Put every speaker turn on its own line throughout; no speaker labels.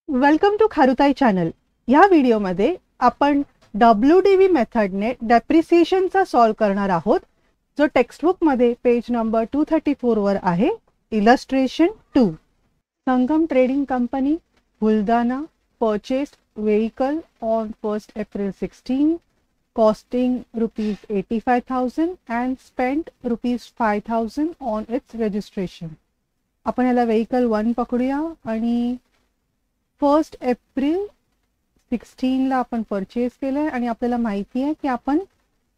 Welcome to खारुताई channel. या व्हिडिओमध्ये आपण WDV मेथडने डेप्रिसिएशनचा सॉल्व करणार आहोत, जो टेक्स्टबुकमध्ये पेज नंबर 234 वर आहे. Illustration 2. Sangam trading company Buldhana purchased vehicle on 1st April 16 costing ₹85,000 and spent ₹5,000 on its registration. आपण याला व्हेकल 1 पकडूया आणि 1st April 16 ला आपण परचेस केलंय आणि आपल्याला माहिती आहे की आपण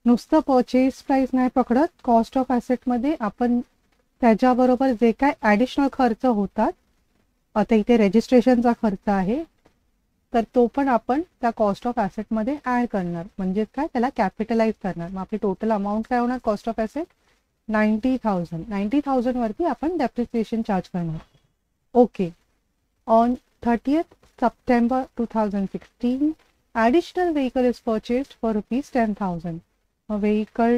नुसतं परचेस प्राइस नाही पकडत, कॉस्ट ऑफ ॲसेट मध्ये आपण त्याच्याबरोबर जे काय ॲडिशनल खर्च होतात, आता इथे रजिस्ट्रेशनचा खर्च आहे, तर तो पण आपण त्या कॉस्ट ऑफ ॲसेट मध्ये ॲड करणार, म्हणजे काय त्याला कॅपिटलाइज करणार. मग आपली टोटल अमाऊंट काय होणार कॉस्ट ऑफ ॲसेट 90,000 वरती आपण डेप्रिसिएशन चार्ज करणार. Okay. On 30th September 2016 additional vehicle is purchased for ₹10,000. vehicle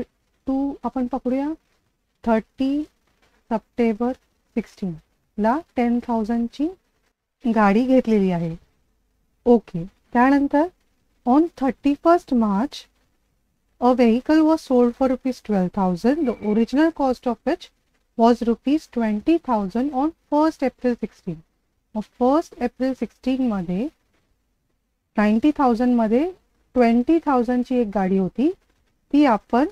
2 आपण पकडूया 30 सप्टेंबर 16 ला 10,000 ची गाडी घेतलेली आहे. ओके. त्यानंतर on 31st March a vehicle was sold for ₹12,000. the original cost of which was ₹20,000 on 1st April 16. 1st April 16 मध्ये 90,000 मध्ये 20,000 ची एक गाडी होती, ती आपण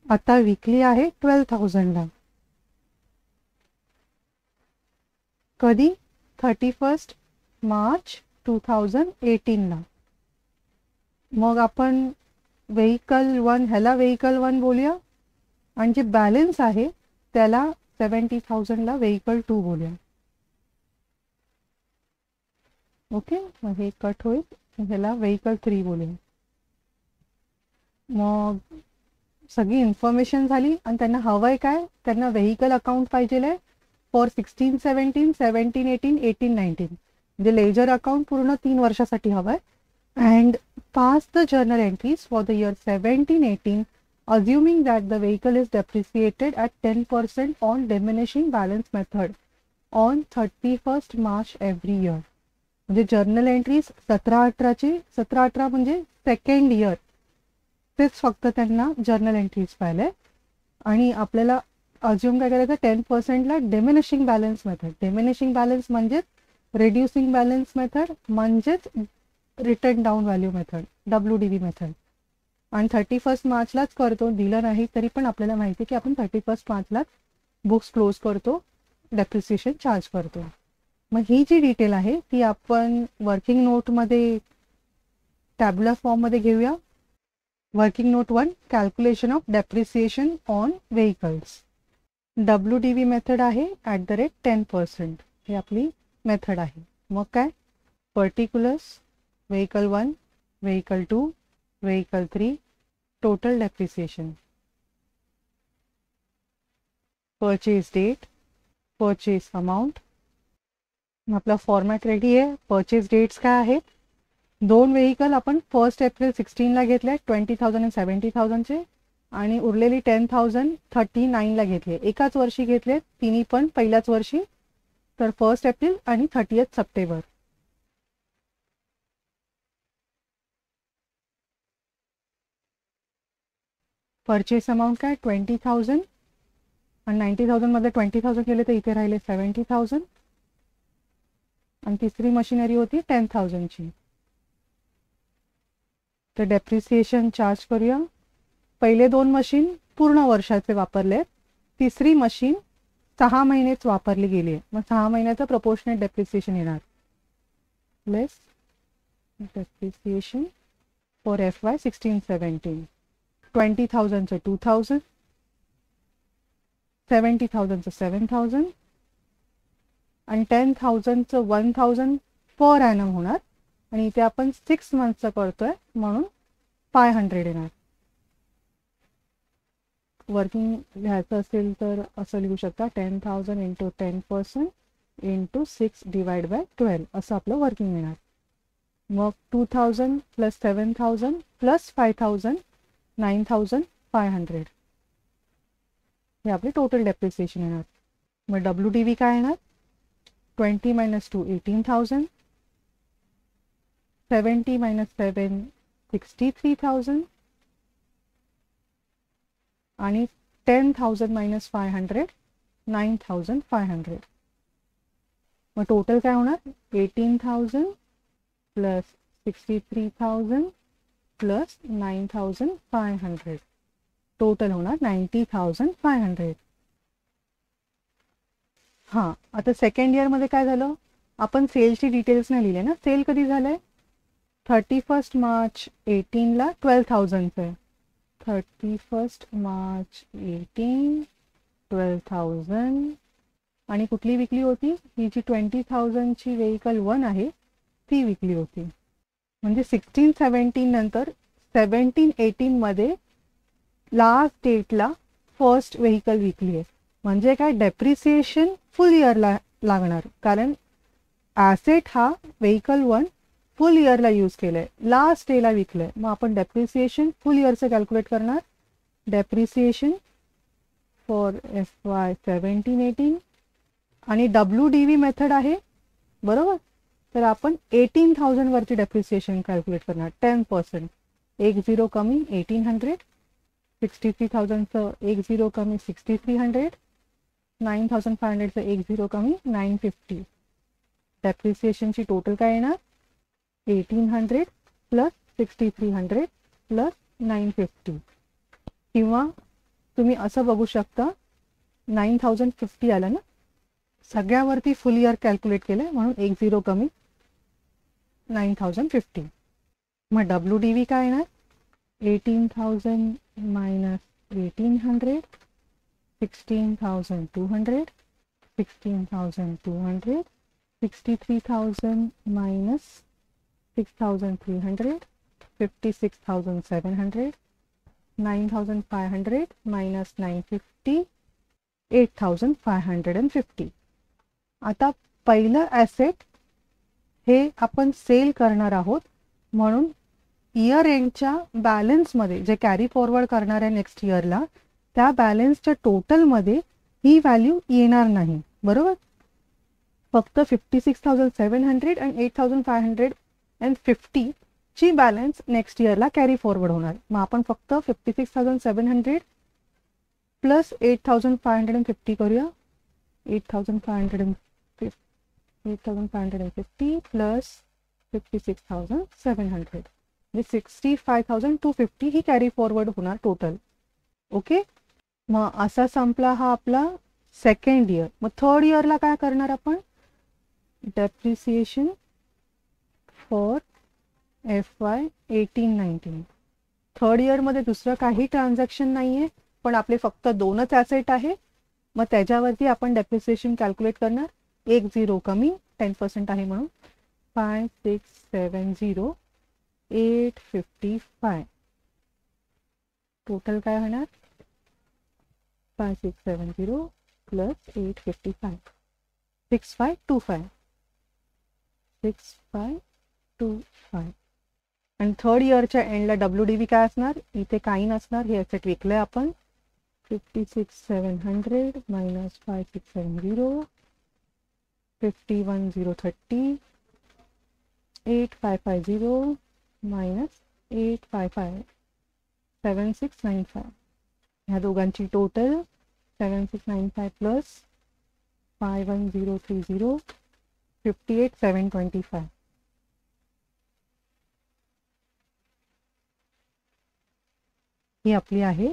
आता विकली आहे 12,000 ला. कधी 31st March 2018 ला. मग आपण व्हेकल 1 ह्याला व्हेकल 1 बोलूया आणि जे बॅलन्स आहे त्याला 70,000 ला व्हेकल 2 बोलूया. ओके. मग हे कट होईल, ह्याला व्हेकल 3 बोलूया. मग सगळी इन्फॉर्मेशन झाली आणि त्यांना हवंय काय, त्यांना व्हेकल अकाउंट पाहिजे फॉर 16-17, 17-18, 18-19, म्हणजे लेजर अकाउंट पूर्ण 3 वर्षासाठी हवंय. And pass the journal entries for the year 17-18 assuming that the vehicle is depreciated at 10% on diminishing balance method on 31st March every year. म्हणजे जर्नल एंट्रीज 17-18 म्हणजे second year, तेच फक्त त्यांना journal entries पाहिले. आणि आपल्याला अज्युम काय करायचं 10% ला diminishing balance method. Diminishing balance म्हणजेच रिड्युसिंग बॅलन्स मेथड म्हणजेच return down value method, WDV method. आणि 31st मार्चलाच करतो, दिलं नाही तरी पण आपल्याला माहिती आहे की आपण 31st मार्चलाच बुक्स क्लोज करतो, डेप्रिसिएशन चार्ज करतो. मग ही जी डिटेल आहे ती आपण वर्किंग नोटमध्ये टॅब्युलर फॉर्ममध्ये घेऊया. Working note 1 calculation of depreciation on vehicles. WDV method आहे @10%, हे आपली मेथड आहे. मग काय particulars vehicle 1, vehicle 2, vehicle 3, total depreciation, purchase date, purchase amount. आपला फॉर्मॅट रेडी आहे. परचेज डेट्स काय आहेत, 2 व्हेकल आपण 1st April 16 ला घेतले 20,000 आणि 70,000 चे, आणि उरलेली 10,000 39 ला घेतले. एकाच वर्षी घेतले तिन्ही पण, पहिल्याच वर्षी, तर 1st April आणि 30th सप्टेंबर. परचेस अमाऊंट काय 20,000 आणि 90,000 मध्ये 20,000 केले तर इथे राहिले 70,000, आणि तिसरी मशिनरी होती 10,000 ची. तर डेप्रिसिएशन चार्ज करूया. पहिले 2 मशीन पूर्ण वर्षाचे वापरले, तिसरी मशीन 6 महिनेच वापरली गेली आहे, मग 6 महिन्याचं प्रपोर्शनेट डेप्रिसिएशन येणार. लेस डेप्रिसिएशन फॉर FY 16-17. 20,000 चं 2,000, 70,000 चं 7,000 आणि 10,000 चं 1,000 पर ॲनम होणार. आणि इथे आपण 6 मंथचं करतोय म्हणून 500 येणार. वर्किंग घ्यायचं असेल तर असं लिहू शकता 10,000 इंटू 10% इंटू 6 डिवाइड बाय 12 असं आपलं वर्किंग येणार. मग 2,000 प्लस 7,000 प्लस 5,000 9,500 हे आपले टोटल डेप्रिसिएशन येणार. मग WDV काय येणार 20 - 2 18,000 70 minus 7 63,000 आणि 10,000 minus 500 9,500. मग टोटल काय होणार 18,000 प्लस 63,000 प्लस 9,500. टोटल होणार 90,500. हां, आता सेकंड इयरमध्ये काय झालं, आपण सेलची डिटेल्स नाही लिहिले ना. सेल कधी झालंय 31 मार्च 18ला 12,000चं आहे. 31 मार्च 18 12,000. आणि कुठली विकली होती, ही जी 20,000ची व्हेकल 1 आहे ती विकली होती. म्हणजे 16-17 नंतर 17-18 मध्ये लास्ट डेटला फर्स्ट व्हेकल विकली आहे. म्हणजे काय, डेप्रिसिएशन फुल इयरला लागणार, कारण ॲसेट हा व्हेकल 1 फुल इयरला यूज केलंय, लास्ट डेला विकलंय. मग आपण डेप्रिसिएशन फुल इयरचं कॅल्क्युलेट करणार. डेप्रिसिएशन फॉर FY 17-18 आणि WDV मेथड आहे बरोबर. तर आपण 18,000 वरती डेप्रिसिएशन कॅल्क्युलेट करणार 10%. 1 0 कमी 1800. 63,000चं 1 0 कमी 6300. 9,500चं 1 0 कमी 950. डेप्रिसिएशनची टोटल काय येणार 1800 प्लस 6300 प्लस 950. किंवा तुम्ही असं बघू शकता 9,050 आलं ना, सगळ्यावरती फुल इयर कॅल्क्युलेट केलं म्हणून 1 0 कमी 9,050. मग WDV काय येणार 18,000 मायनस 1800 16,200 16,200 63,000 minus 6,300 56,700 9,500 minus 950 8,550. आता पहिलं ॲसेट हे आपण सेल करणार आहोत, म्हणून इयर एंडच्या बॅलन्समध्ये जे कॅरी फॉरवर्ड करणार आहे नेक्स्ट इयरला, त्या बॅलन्सच्या टोटलमध्ये ही व्हॅल्यू येणार नाही बरोबर. फक्त 56,700 आणि 8,550 ची बॅलन्स नेक्स्ट इयरला कॅरी फॉरवर्ड होणार. मग आपण फक्त 56,700 प्लस 8,550 करूया. 8,550 प्लस 56,700 म्हणजे 65,250 ही कॅरी फॉरवर्ड होणार टोटल. ओके, मग असा संपला हा आपला सेकंड इयर. मग थर्ड इयरला काय करणार आपण, डेप्रिसिएशन फॉर FY 18-19. थर्ड इयरमध्ये दुसरं काही ट्रान्झॅक्शन नाही आहे, पण आपले फक्त 2च ॲसेट आहे. मग त्याच्यावरती आपण डेप्रिसिएशन कॅल्क्युलेट करणार. 1 0 कमी 10% आहे म्हणून 5670 855. टोटल काय होणार 5670 प्लस 855 6525 6525. आणि थर्ड इयरच्या एंडला WDV काय असणार, इथे काही नसणार, हे ॲसेट विकलंय आपण. 56,700 मायनस 5670 51,030 8550 मायनस 855 7695. ह्या दोघांची टोटल 7695 प्लस 51030 58,725. ही आपली आहे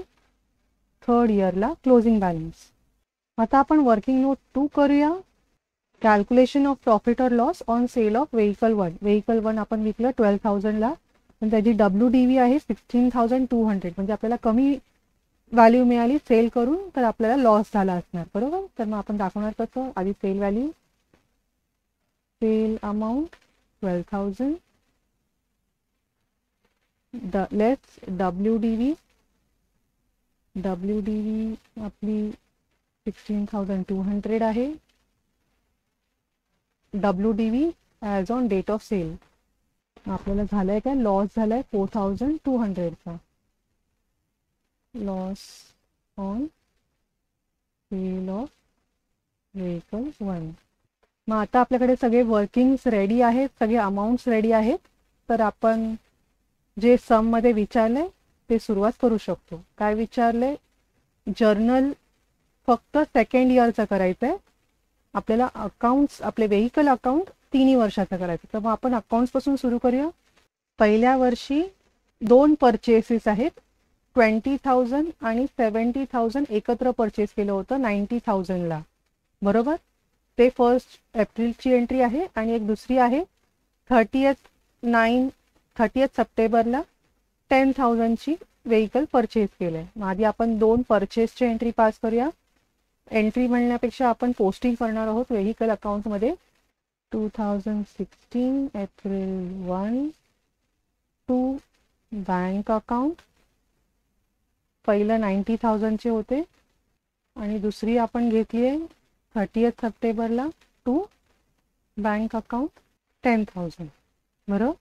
थर्ड इयरला क्लोजिंग बॅलन्स. आता आपण वर्किंग नोट 2 करूया. कॅल्क्युलेशन ऑफ प्रॉफिट और loss on sale of vehicle 1. Vehicle 1 आपण विकलं 12,000ला, पण त्याची WDV आहे 16,200. म्हणजे आपल्याला कमी व्हॅल्यू मिळाली सेल करून, तर आपल्याला लॉस झाला असणार बरोबर. तर मग आपण दाखवणार कसं, आधी sale value, sale amount 12,000 less WDV. WDV आपली 16,200 आहे. WDV as on date of sale. आपल्याला झालंय काय, लॉस झालाय 4,200चा. Loss on sale of vehicle 1. मग आता आपल्याकडे सगळे वर्किंग्स रेडी आहेत, सगळे अमाऊंट्स रेडी आहेत. तर आपण जे सममध्ये विचारले ते सुरुवात करू शकतो. काय विचारले? जर्नल फक्त सेकंड इयरचं करायचं आहे. आपल्याला अकाउंट्स, आपले व्हेइकल अकाउंट 3 वर्षाचं करायचं. तर मग आपण अकाउंट्सपासून सुरू करूया. पहिल्या वर्षी 2 परचेसेस आहेत. 20,000 आणि 70,000 एकत्र परचेस केलं होतं 90,000ला, बरोबर. ते 1 एप्रिलची एंट्री आहे. आणि एक दुसरी आहे 30 सप्टेंबरला 10,000ची व्हेइकल परचेस केलं आहे. आधी आपण 2 परचेसची एंट्री पास करूया. एंट्री म्हणण्यापेक्षा आपण पोस्टिंग करणार आहोत व्हेइकल अकाउंटमध्ये. 2016 एप्रिल 1 टू बँक अकाउंट. पहिलं 90,000चे होते आणि दुसरी आपण घेतली आहे 30 सप्टेंबरला टू बँक अकाउंट 10,000, बरोबर.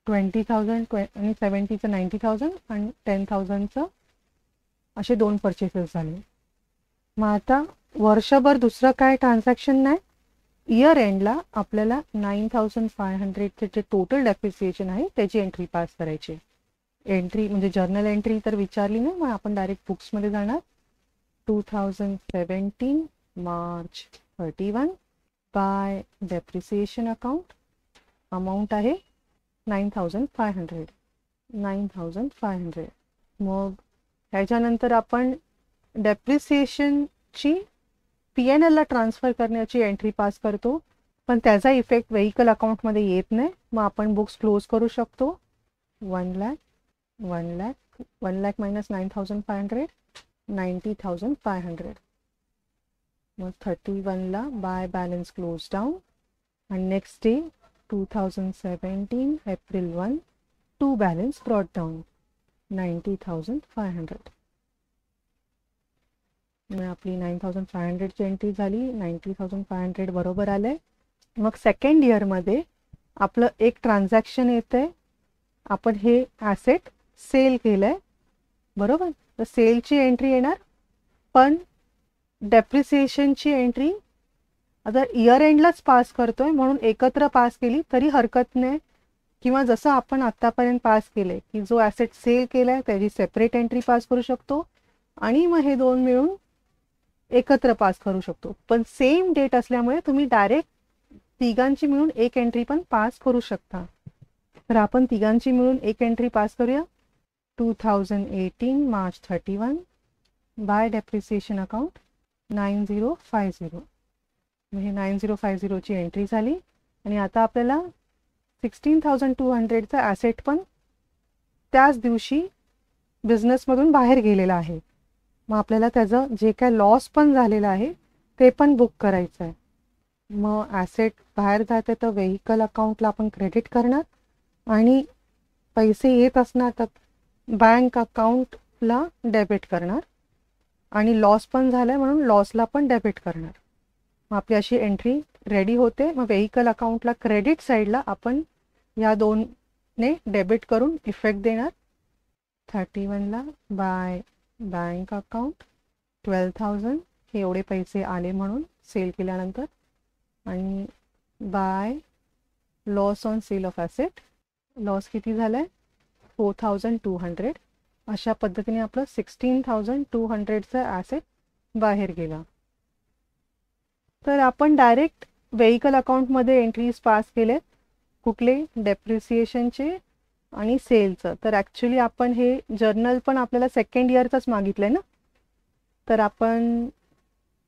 20,000 आणि 70चं 90,000 आणि 10,000चं असे 2 परचेसेस झाले. मग आता वर्षभर दुसरं काय ट्रान्झॅक्शन नाही. इयर एंडला आपल्याला 9,500चे जे टोटल डेप्रिसिएशन आहे त्याची एंट्री पास करायची. एंट्री म्हणजे जर्नल एंट्री तर विचारली नाही, मग आपण डायरेक्ट बुक्समध्ये जाणार. 2017 March 31 bye depreciation account. Amount आहे 9,500. मग ह्याच्यानंतर आपण डेप्रिसिएशनची PNLला ट्रान्सफर करण्याची एंट्री पास करतो, पण त्याचा इफेक्ट व्हेइकल अकाउंटमध्ये येत नाही. मग आपण बुक्स क्लोज करू शकतो. 1 लाख मायनस 9,500 90,500. मग 31ला बाय बॅलन्स क्लोज डाऊन. आणि next day 2017 April 1 to balance brought down 90,500. मग आपली 9,500ची एंट्री झाली. 90,500 बरोबर आलंय. मग सेकंड इयरमध्ये आपलं एक ट्रान्झॅक्शन येतंय. आपण हे ॲसेट सेल केलंय, बरोबर. तर सेलची एंट्री येणार, पण डेप्रिसिएशनची एंट्री आता इयर एंडलाच पास करतोय म्हणून एकत्र पास केली तरी हरकत नाही. किंवा जसं आपण आत्तापर्यंत पास केलंय की जो ॲसेट सेल केलाय त्याची सेपरेट एंट्री पास करू शकतो आणि मग हे 2 मिळून एकत्र पास करू शकतो. पण सेम डेट असल्यामुळे तुम्ही डायरेक्ट तिघांची मिळून एक एंट्री पण पास करू शकता. तर आपण तिघांची मिळून एक एंट्री पास करूया. 2018 मार्च 31 बाय डेप्रिसिएशन अकाउंट 9050. म्हणजे 9050ची एंट्री झाली. आणि आता आपल्याला 16,200चा ॲसेट पण त्याच दिवशी बिझनेसमधून बाहेर गेलेला आहे. मग आपल्याला त्याचं जे काय लॉस पण झालेलं आहे ते पण बुक करायचं आहे. मग ॲसेट बाहेर जाते तर व्हेइकल अकाउंटला आपण क्रेडिट करणार आणि पैसे येत असणार तर बँक अकाउंटला डेबिट करणार. आणि लॉस पण झाला आहे म्हणून लॉसला पण डेबिट करणार. मग आपली अशी एंट्री रेडी होते. मग व्हेइकल अकाउंटला क्रेडिट साईडला आपण या 2ने डेबिट करून इफेक्ट देणार. 31ला बाय बँक अकाउंट 12,000 हे एवढे पैसे आले म्हणून सेल केल्यानंतर. आणि by loss on sale of asset, loss किती झाला आहे 4,200. अशा पद्धतीने आपलं 16,200चं ॲसेट बाहेर गेला. तर आपण डायरेक्ट व्हेइकल अकाउंटमध्ये एंट्रीज पास केलेत. कुठले? डेप्रिसिएशनचे आणि सेलचं. तर ॲक्च्युली आपण हे जर्नल पण आपल्याला सेकंड इयरचंच मागितलं आहे ना. तर आपण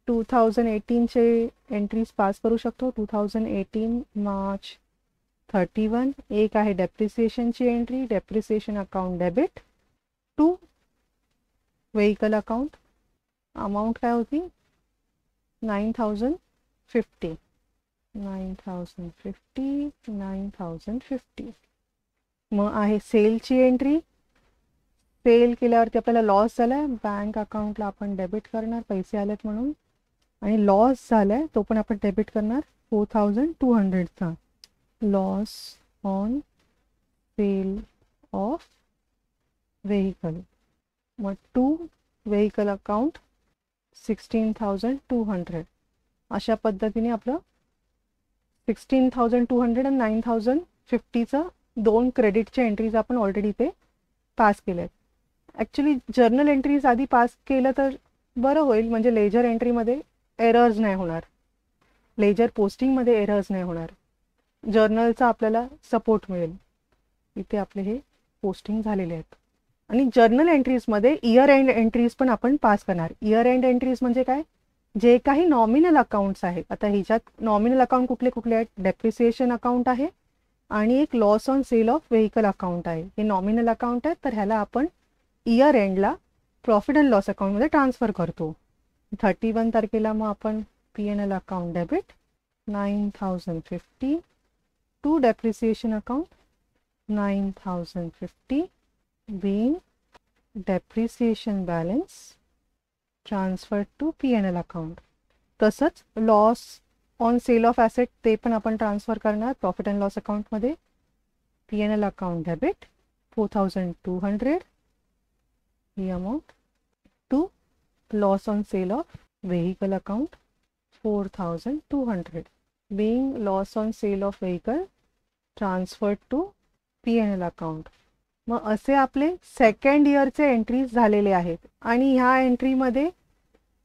2018चे एंट्रीज पास करू शकतो. 2018 मार्च 31 एक आहे डेप्रिसिएशनची entry. Depreciation account debit to vehicle account. Amount काय होती 9,050. 9,050. मग आहे सेलची एंट्री. सेल केल्यावरती आपल्याला लॉस झाला आहे. बँक अकाउंटला आपण डेबिट करणार पैसे आलेत म्हणून. आणि लॉस झाला आहे तो पण आपण डेबिट करणार 4,200चा. Loss on sale of vehicle. मग टू व्हेइकल अकाउंट 16,200. अशा पद्धतीने आपलं 16,200 आणि 9,050चं 2 क्रेडिटच्या एंट्रीज आपण ऑलरेडी ते पास केल्या आहेत. ॲक्च्युली जर्नल एंट्रीज आधी पास केलं तर बरं होईल, म्हणजे लेजर एंट्रीमध्ये एरर्स नाही होणार, लेजर पोस्टिंगमध्ये एरर्स नाही होणार, जर्नलचा आपल्याला सपोर्ट मिळेल. इथे आपले हे पोस्टिंग झालेले आहेत. आणि जर्नल एंट्रीजमध्ये इयर एंड एंट्रीज पण आपण पास करणार. इयर एंड एंट्रीज म्हणजे काय, जे काही नॉमिनल अकाउंट्स आहेत. आता ह्याच्यात नॉमिनल अकाउंट कुठले कुठले आहेत, डेप्रिसिएशन अकाउंट आहे आणि एक loss on sale of vehicle account आहे. हे नॉमिनल अकाउंट आहेत, तर ह्याला आपण इयर एंडला प्रॉफिट अँड लॉस अकाउंटमध्ये ट्रान्सफर करतो. 31 तारखेला मग आपण P&L account debit 9050 to depreciation account 9050 being depreciation balance transferred to P&L account. तसंच loss on sale of asset ते पण आपण ट्रान्सफर करणार प्रॉफिट अँड लॉस अकाउंटमध्ये. P&L अकाउंट डेबिट 4200 ही amount to loss on sale of vehicle account 4200 being loss on sale of vehicle transferred to P&L account. मग असे आपले सेकंड इयरचे एंट्रीज झालेले आहेत. आणि ह्या एंट्रीमध्ये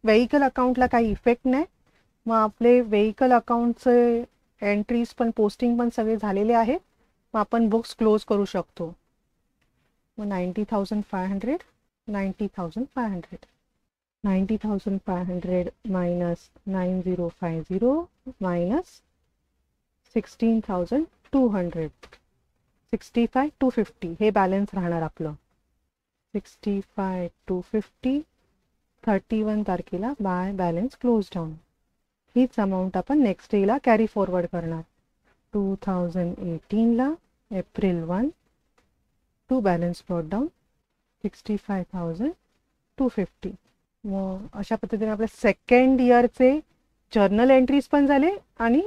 व्हेकल अकाउंटला काही इफेक्ट नाही. मग आपले व्हेकल अकाउंटचे एंट्रीज पण पोस्टिंग पण सगळे झालेले आहेत. मग आपण बुक्स क्लोज करू शकतो. मग 90,500 90,500 90,500 मायनस 9050 मायनस 16,200 65,250 हे बॅलन्स राहणार आपलं. 65,250 31 तारखेला बाय बॅलन्स क्लोज डाऊन. हीच अमाऊंट आपण नेक्स्ट डेला कॅरी फॉरवर्ड करणार. 2018ला April 1 to balance brought down 65,250. मग अशा पद्धतीने आपल्या सेकंड इयरचे जर्नल एंट्रीज पण झाले आणि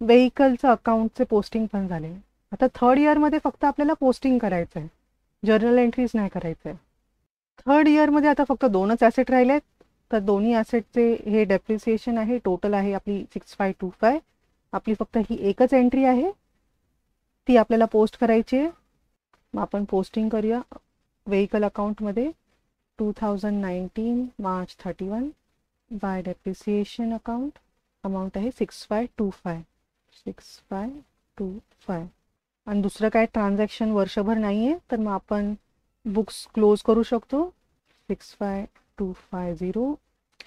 व्हेकलचं अकाउंटचे पोस्टिंग पण झाले. आता थर्ड इयरमध्ये फक्त आपल्याला पोस्टिंग करायचं आहे, जर्नल एंट्रीज नाही करायचं आहे. थर्ड इयरमध्ये आता फक्त 2च ॲसेट राहिले आहेत. तर दोन्ही ॲसेटचे हे डेप्रिसिएशन आहे, टोटल आहे आपली 6525. आपली फक्त ही एकच एंट्री आहे, ती आपल्याला पोस्ट करायची आहे. मग आपण पोस्टिंग करूया व्हेकल अकाउंटमध्ये 2019 March 31 bye depreciation account. Amount आहे 6525 6525. आणि दुसरं काय ट्रान्झॅक्शन वर्षभर नाही आहे, तर मग आपण बुक्स क्लोज करू शकतो. 65,250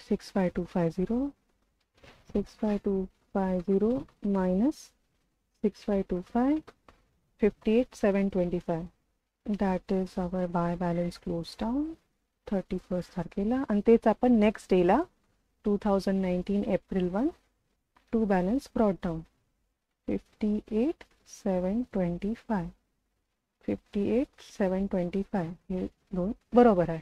65,250 65,250 minus 6525 58,725. That is our by balance close down 31 तारखेला. आणि तेच आपण नेक्स्ट डेला 2019 April 1 to balance brought down 58,725 58,725 हे दोन बरोबर आहे.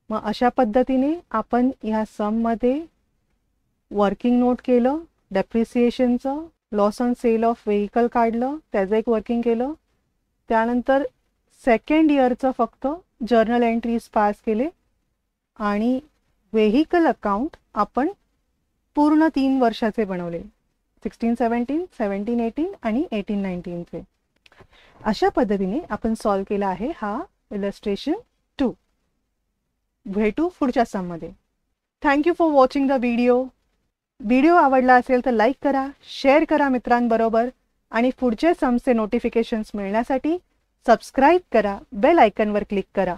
मग अशा पद्धतीने आपण ह्या सममध्ये वर्किंग नोट केलं, डेप्रिसिएशनचं, loss on sale of vehicle काढलं, त्याचं एक वर्किंग केलं. त्यानंतर सेकंड इयरचं फक्त जर्नल एंट्रीज पास केले आणि व्हेकल अकाउंट आपण पूर्ण 3 वर्षाचे बनवले, 16-17, 17-18 आणि 18-19चे. अशा पद्धतीने आपण सॉल्व केला आहे हा इलस्ट्रेशन 2. भेटू पुढच्या सममध्ये. Thank you for watching the video. Video आवडला असेल तर लाईक करा, शेअर करा मित्रांबरोबर आणि पुढचे समचे नोटिफिकेशन्स मिळण्यासाठी सबस्क्राईब करा, बेल आयकॉनवर क्लिक करा.